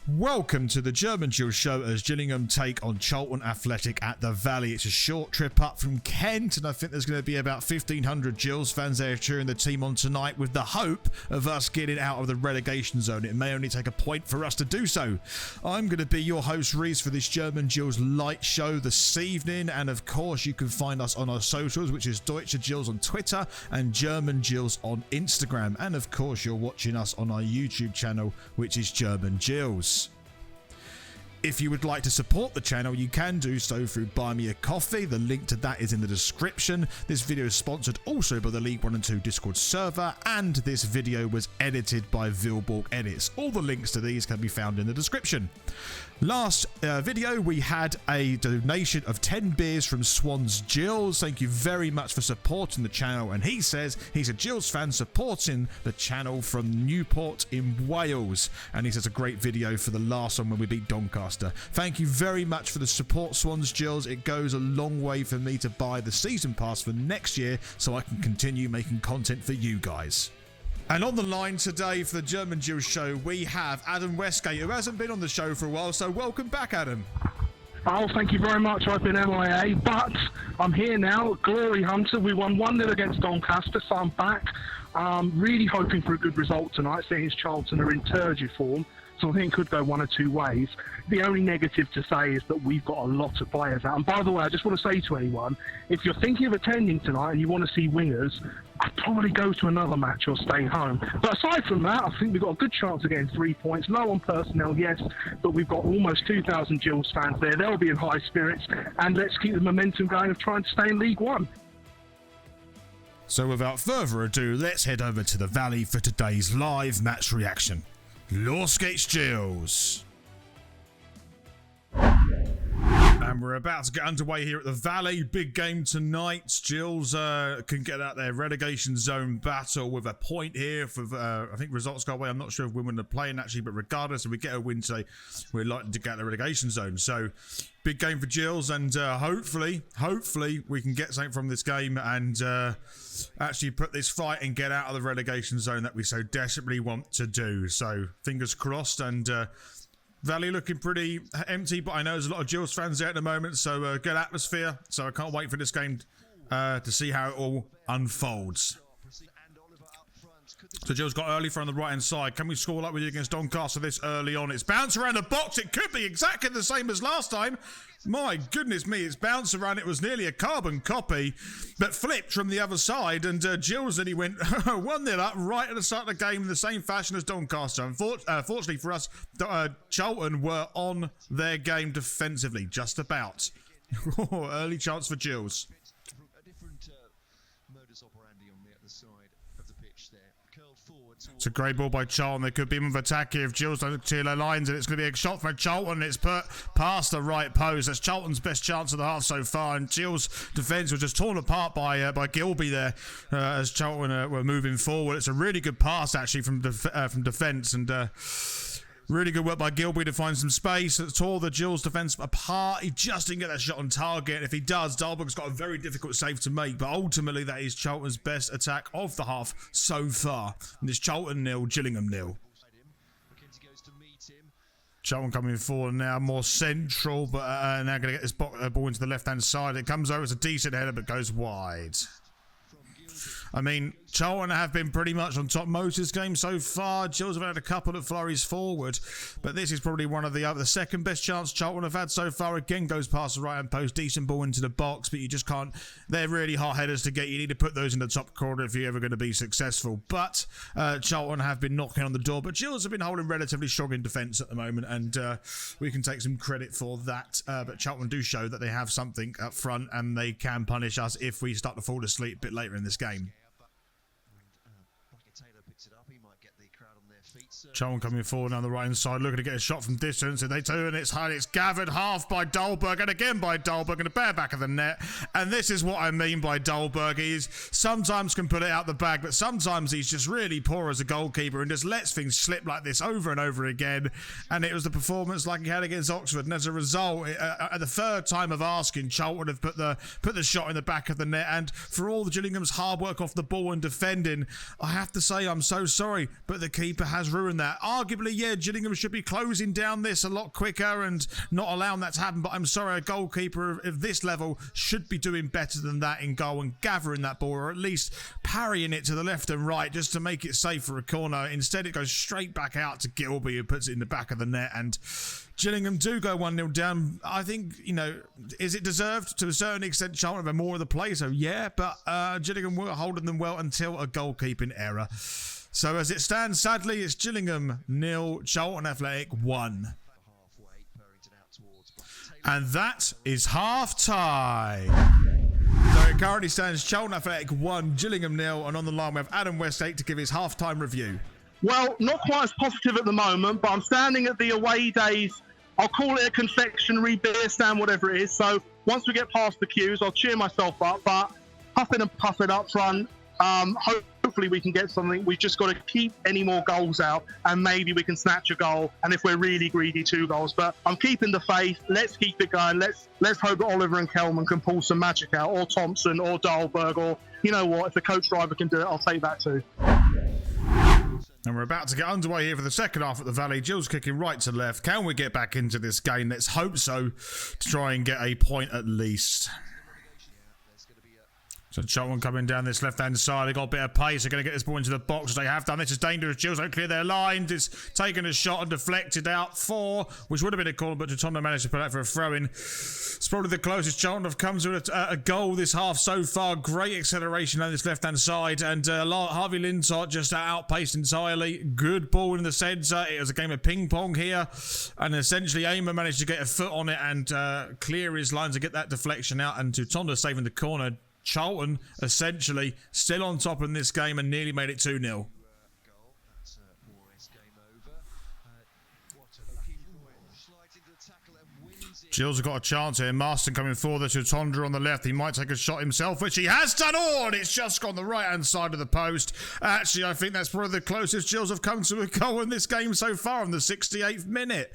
Welcome to the German Gills show as Gillingham take on Charlton Athletic at the Valley. It's a short trip up from Kent, and I think there's going to be about 1,500 Gills fans there cheering the team on tonight with the hope of us getting out of the relegation zone. It may only take a point for us to do so. I'm going to be your host, Reese, for this German Gills light show this evening, and of course you can find us on our socials, which is Deutsche Gills on Twitter and German Gills on Instagram, and of course you're watching us on our YouTube channel, which is German Gills. If you would like to support the channel, you can do so through Buy Me a Coffee. The link to that is in the description. This video is sponsored also by the League 1 and 2 Discord server, and this video was edited by Vilborg Edits. All the links to these can be found in the description. Last video, we had a donation of 10 beers from Swans Gills. Thank you very much for supporting the channel. And he says he's a Gills fan supporting the channel from Newport in Wales. And he says a great video for the last one when we beat Doncaster. Thank you very much for the support, Swans Gills. It goes a long way for me to buy the season pass for next year so I can continue making content for you guys. And on the line today for the German Gills show, we have Adam Westgate, who hasn't been on the show for a while, so welcome back, Adam. Oh, thank you very much. I've been MIA, but I'm here now. Glory Hunter. We won 1-0 against Doncaster, so I'm back. Really hoping for a good result tonight, seeing as Charlton are in turgid form, so I think it could go one or two ways. The only negative to say is that we've got a lot of players out. And by the way, I just want to say to anyone, if you're thinking of attending tonight and you want to see wingers, I'd probably go to another match or stay home. But aside from that, I think we've got a good chance of getting 3 points. Low on personnel, yes, but we've got almost 2,000 Gills fans there. They'll be in high spirits, and let's keep the momentum going of trying to stay in League One. So without further ado, let's head over to the Valley for today's live match reaction. Los geht's, Gills. And we're about to get underway here at the Valley. Big game tonight. Gills can get out their relegation zone battle with a point here. For I think results go away. I'm not sure if we're winning the play-in actually, but regardless, if we get a win today, we're likely to get out the relegation zone. So big game for Gills, and hopefully we can get something from this game and actually put this fight and get out of the relegation zone that we so desperately want to do. So fingers crossed. And Valley looking pretty empty, but I know there's a lot of Gills fans there at the moment, so good atmosphere. So I can't wait for this game to see how it all unfolds. So Gills got early from the right-hand side. Can we score like we did against Doncaster this early on? It's bounced around the box. It could be exactly the same as last time. My goodness me, it's bounced around. It was nearly a carbon copy, but flipped from the other side, and Gills then he went 1-0 up right at the start of the game in the same fashion as Doncaster. Unfortunately for us, Charlton were on their game defensively, just about. Early chance for Gills. It's a great ball by Charlton. There could be an attack here if Gills don't clear their lines, and it's going to be a shot from Charlton. It's put past the right post. That's Charlton's best chance of the half so far, and Gills' defence was just torn apart by Gilby there as Charlton were moving forward. It's a really good pass actually from defence, and really good work by Gilby to find some space. It tore the Gills defence apart. He just didn't get that shot on target. If he does, Dahlberg's got a very difficult save to make, but ultimately that is Charlton's best attack of the half so far. And it's Charlton 0, Gillingham 0. Charlton coming forward now, more central, but now going to get this ball into the left-hand side. It comes over, it's a decent header, but goes wide. I mean, Charlton have been pretty much on top most of this game so far. Gills have had a couple of flurries forward, but this is probably one of the second best chance Charlton have had so far. Again, goes past the right-hand post, decent ball into the box, but you just can't. They're really hard headers to get. You need to put those in the top corner if you're ever going to be successful. But Charlton have been knocking on the door, but Gills have been holding relatively strong in defence at the moment, and we can take some credit for that. But Charlton do show that they have something up front, and they can punish us if we start to fall asleep a bit later in this game. Charlton coming forward on the right hand side, looking to get a shot from distance, and they turn it's high, it's gathered half by Dahlberg, and again by Dahlberg, and a bare back of the net. And this is what I mean by Dahlberg. He's sometimes can put it out the bag, but sometimes he's just really poor as a goalkeeper and just lets things slip like this over and over again. And it was the performance like he had against Oxford, and as a result, at the third time of asking, Charlton have put the shot in the back of the net. And for all the Gillingham's hard work off the ball and defending, I have to say I'm so sorry, but the keeper has ruined ruin that. Arguably, yeah, Gillingham should be closing down this a lot quicker and not allowing that to happen, but I'm sorry, a goalkeeper of this level should be doing better than that in goal and gathering that ball, or at least parrying it to the left and right just to make it safe for a corner. Instead, it goes straight back out to Gilby, who puts it in the back of the net, and Gillingham do go 1-0 down. I think, you know, is it deserved? To a certain extent, Charlton have more of the play, so yeah, but Gillingham were holding them well until a goalkeeping error. So as it stands, sadly, it's Gillingham 0, Charlton Athletic 1. And that is half-time. So it currently stands Charlton Athletic 1, Gillingham 0, and on the line we have Adam Westgate to give his half-time review. Well, not quite as positive at the moment, but I'm standing at the away days. I'll call it a confectionery, beer stand, whatever it is. So once we get past the queues, I'll cheer myself up. But huffing and puffing up front, hopefully we can get something. We've just got to keep any more goals out, and maybe we can snatch a goal. And if we're really greedy, 2 goals. But I'm keeping the faith. Let's keep it going. Let's hope that Oliver and Kelman can pull some magic out, or Thompson, or Dahlberg, or you know what? If the coach driver can do it, I'll take that too. And we're about to get underway here for the second half at the Valley. Gills kicking right to left. Can we get back into this game? Let's hope so, to try and get a point at least. So Charlton coming down this left-hand side. They've got a bit of pace. They're going to get this ball into the box. They have done. This is dangerous. Gills don't clear their lines. It's taken a shot and deflected out 4, which would have been a corner, but Totondo managed to put out for a throw-in. It's probably the closest Charlton have come to a goal this half so far. Great acceleration on this left-hand side. And Harvey Lintott just outpaced entirely. Good ball in the centre. It was a game of ping-pong here. And essentially, Aimer managed to get a foot on it and clear his lines to get that deflection out. And Totondo saving the corner. Charlton essentially still on top in this game and nearly made it 2-0. Gills have got a chance here. Marston coming forward to Tondra on the left. He might take a shot himself, which he has done. Oh, and it's just gone the right-hand side of the post. Actually, I think that's probably the closest Gills have come to a goal in this game so far in the 68th minute.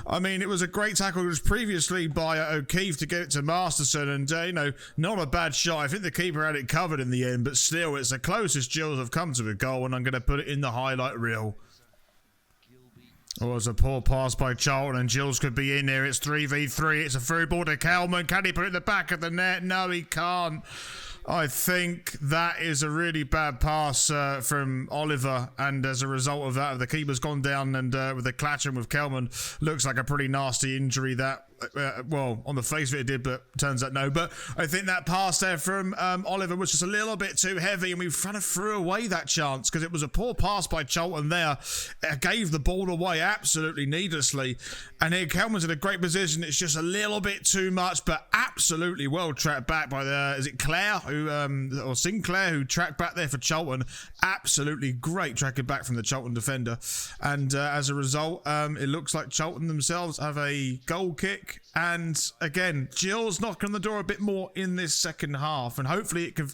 I mean, it was a great tackle. It was previously by O'Keefe to get it to Masterson, and, you know, not a bad shot. I think the keeper had it covered in the end, but still, it's the closest Gills have come to a goal, and I'm going to put it in the highlight reel. Oh, it was a poor pass by Charlton, and Gills could be in there. It's 3v3. It's a through ball to Kelman. Can he put it in the back of the net? No, he can't. I think that is a really bad pass from Oliver, and as a result of that, the keeper's gone down, and with the clattering with Kelman, looks like a pretty nasty injury that, well, on the face of it did, but turns out no. But I think that pass there from Oliver was just a little bit too heavy, and we kind of threw away that chance because it was a poor pass by Charlton there. It gave the ball away absolutely needlessly, and here Kelman's in a great position. It's just a little bit too much, but absolutely well tracked back by is it Clare or Sinclair who tracked back there for Charlton. Absolutely great tracking back from the Charlton defender, and as a result, it looks like Charlton themselves have a goal kick. And again, Gills knocking on the door a bit more in this second half, and hopefully it can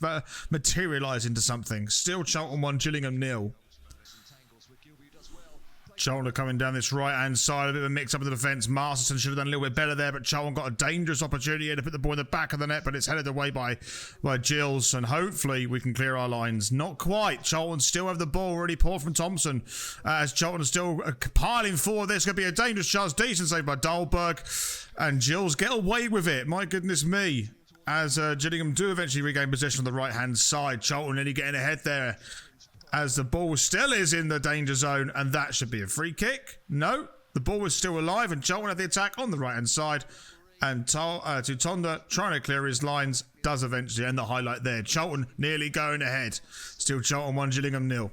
materialise into something. Still Charlton 1, Gillingham 0. Charlton coming down this right-hand side, a bit of a mix-up of the defence. Masterson should have done a little bit better there, but Charlton got a dangerous opportunity here to put the ball in the back of the net, but it's headed away by Gills, and hopefully we can clear our lines. Not quite. Charlton still have the ball, really poor from Thompson, as Charlton is still piling forward. This could be a dangerous chance. Decent save by Dahlberg, and Gills get away with it. My goodness me. As Gillingham do eventually regain possession on the right-hand side. Charlton nearly getting ahead there, as the ball still is in the danger zone, and that should be a free kick. No, the ball was still alive, and Charlton had the attack on the right-hand side, and Tutonda trying to clear his lines does eventually end the highlight there. Charlton nearly going ahead. Still Charlton 1, Gillingham 0.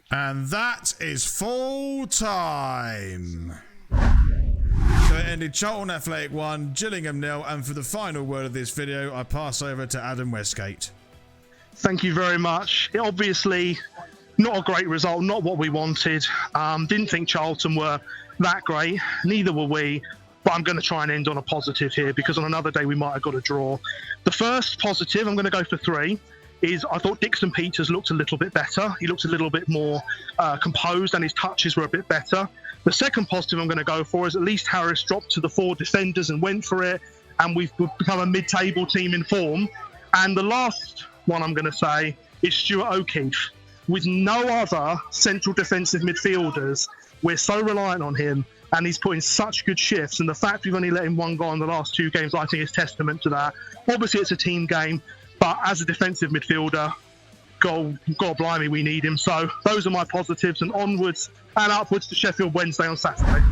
And that is full time. So it ended Charlton Athletic 1, Gillingham 0, and for the final word of this video, I pass over to Adam Westgate. Thank you very much. Obviously, not a great result, not what we wanted. Didn't think Charlton were that great, neither were we. But I'm going to try and end on a positive here, because on another day we might have got a draw. The first positive, I'm going to go for 3, is I thought Dixon Peters looked a little bit better. He looked a little bit more composed, and his touches were a bit better. The second positive I'm going to go for is at least Harris dropped to the 4 defenders and went for it, and we've become a mid-table team in form. And the last one I'm going to say is Stuart O'Keefe. with no other central defensive midfielders. We're so reliant on him, and he's putting such good shifts. And the fact we've only let him one goal in the last 2 games, I think, is testament to that. Obviously, it's a team game, but as a defensive midfielder, God blimey, we need him. So those are my positives, and onwards and upwards to Sheffield Wednesday on Saturday.